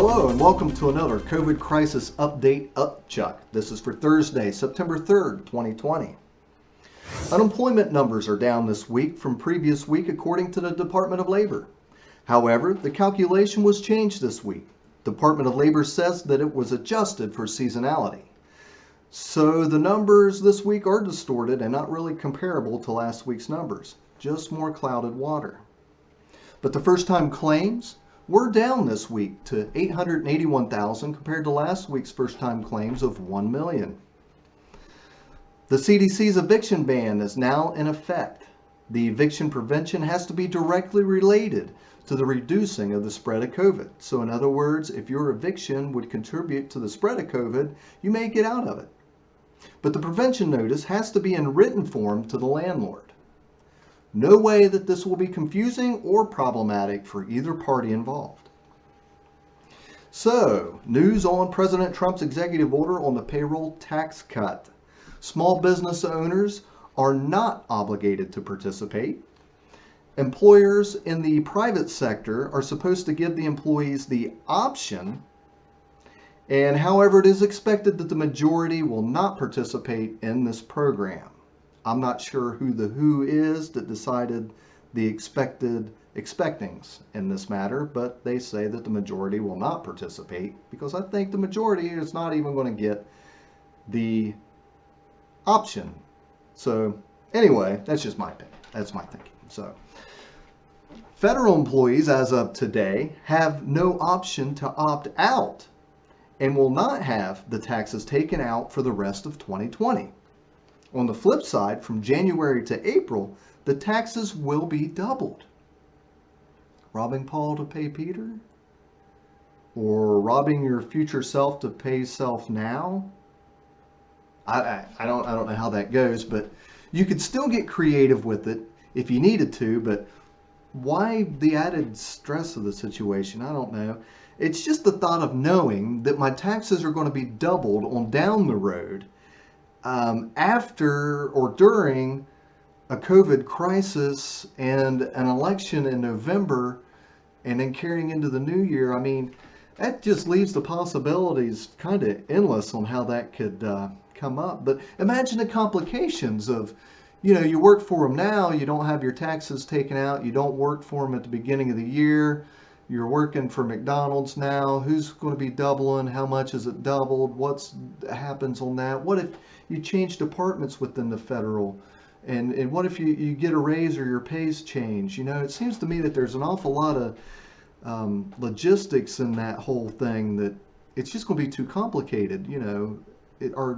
Hello and welcome to another COVID crisis update Upchuck. This is for Thursday, September 3rd, 2020. Unemployment numbers are down this week from previous week according to the Department of Labor. However, the calculation was changed this week. Department of Labor says that it was adjusted for seasonality. So the numbers this week are distorted and not really comparable to last week's numbers, just more clouded water. But the first-time claims were down this week to 881,000 compared to last week's first-time claims of 1 million. The CDC's eviction ban is now in effect. The eviction prevention has to be directly related to the reducing of the spread of COVID. So in other words, if your eviction would contribute to the spread of COVID, you may get out of it. But the prevention notice has to be in written form to the landlord. No way that this will be confusing or problematic for either party involved. So, news on President Trump's executive order on the payroll tax cut. Small business owners are not obligated to participate. Employers in the private sector are supposed to give the employees the option, and however, it is expected that the majority will not participate in this program. I'm not sure who the who is that decided the expectings in this matter, but they say that the majority will not participate because I think the majority is not even going to get the option. So anyway, that's just my opinion. That's my thinking. So federal employees as of today have no option to opt out and will not have the taxes taken out for the rest of 2020. On the flip side, from January to April, the taxes will be doubled. Robbing Paul to pay Peter? Or robbing your future self to pay self now? I don't know how that goes, but you could still get creative with it if you needed to, but why the added stress of the situation? I don't know. It's just the thought of knowing that my taxes are going to be doubled on down the road after or during a COVID crisis and an election in November and then carrying into the new year. I mean, that just leaves the possibilities kind of endless on how that could come up. But imagine the complications of, you work for them now, you don't have your taxes taken out, you don't work for them at the beginning of the year, you're working for McDonald's now, who's going to be doubling, how much is it doubled, what happens on that, what if you change departments within the federal, and what if you get a raise or your pays change? It seems to me that there's an awful lot of logistics in that whole thing that it's just going to be too complicated. Are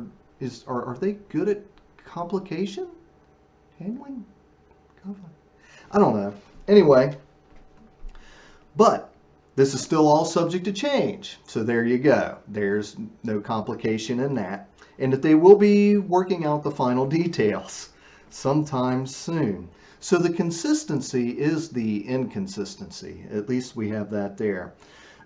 they good at complication handling? I don't know. Anyway, but this is still all subject to change. So there you go. There's no complication in that. And that they will be working out the final details sometime soon. So the consistency is the inconsistency. At least we have that there.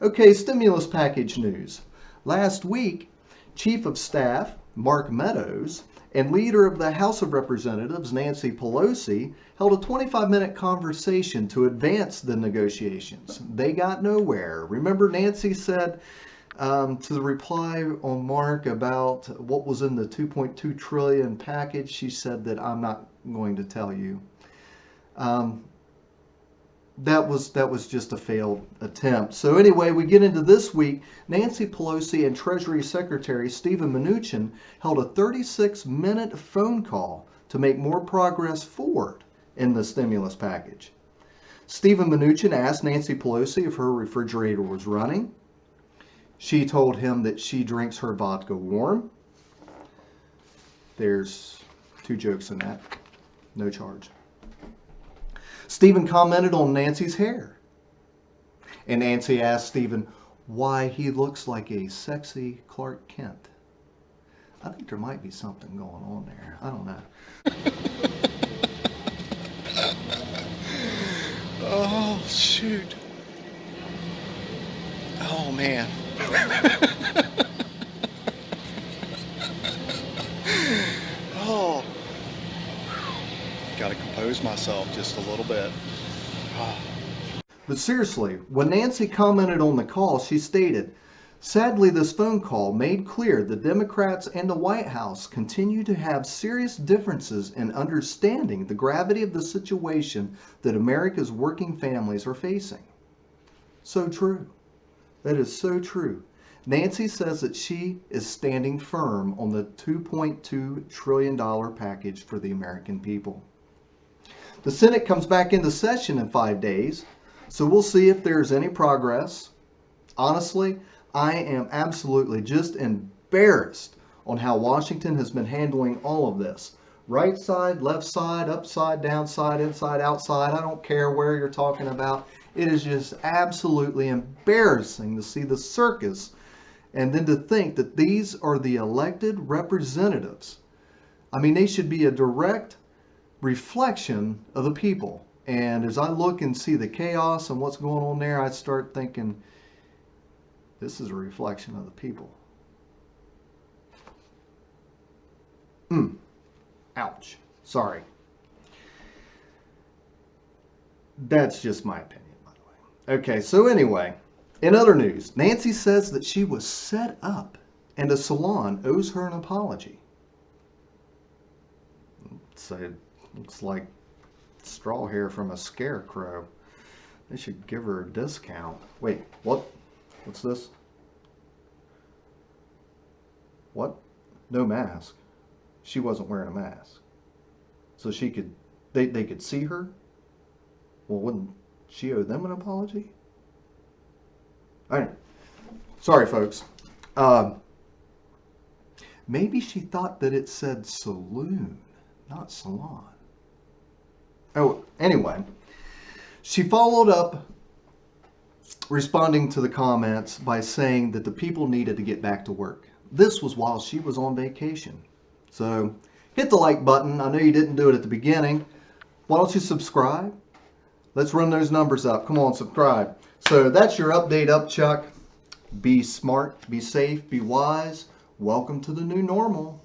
Okay, stimulus package news. Last week, Chief of Staff Mark Meadows and Leader of the House of Representatives Nancy Pelosi held a 25-minute conversation to advance the negotiations. They got nowhere. Remember, Nancy said to the reply on Mark about what was in the $2.2 trillion package, she said that I'm not going to tell you. That was just a failed attempt. So anyway, we get into this week. Nancy Pelosi and Treasury Secretary Steven Mnuchin held a 36-minute phone call to make more progress forward in the stimulus package. Steven Mnuchin asked Nancy Pelosi if her refrigerator was running. She told him that she drinks her vodka warm. There's 2 jokes in that. No charge. Stephen commented on Nancy's hair. And Nancy asked Stephen why he looks like a sexy Clark Kent. I think there might be something going on there. I don't know. Oh, shoot. Oh, man. Oh. Got to compose myself just a little bit. Oh. But seriously, when Nancy commented on the call, she stated, "Sadly, this phone call made clear the Democrats and the White House continue to have serious differences in understanding the gravity of the situation that America's working families are facing." So true. That is so true. Nancy says that she is standing firm on the $2.2 trillion package for the American people. The Senate comes back into session in 5 days, so we'll see if there's any progress. Honestly, I am absolutely just embarrassed on how Washington has been handling all of this. Right side, left side, upside, downside, inside, outside, I don't care where you're talking about. It is just absolutely embarrassing to see the circus, and then to think that these are the elected representatives. I mean, they should be a direct reflection of the people. And as I look and see the chaos and what's going on there, I start thinking, this is a reflection of the people. Ouch. Sorry. That's just my opinion, by the way. Okay, so anyway, in other news, Nancy says that she was set up and a salon owes her an apology. So it looks like straw hair from a scarecrow. They should give her a discount. Wait, what? What's this? What? No mask. She wasn't wearing a mask. So she could, they could see her? Well, wouldn't she owe them an apology? All right. Sorry, folks. Maybe she thought that it said saloon, not salon. Oh, anyway, she followed up responding to the comments by saying that the people needed to get back to work. This was while she was on vacation. So hit the like button. I know you didn't do it at the beginning. Why don't you subscribe? Let's run those numbers up. Come on, subscribe. So that's your update, Upchuck. Be smart, be safe, be wise. Welcome to the new normal.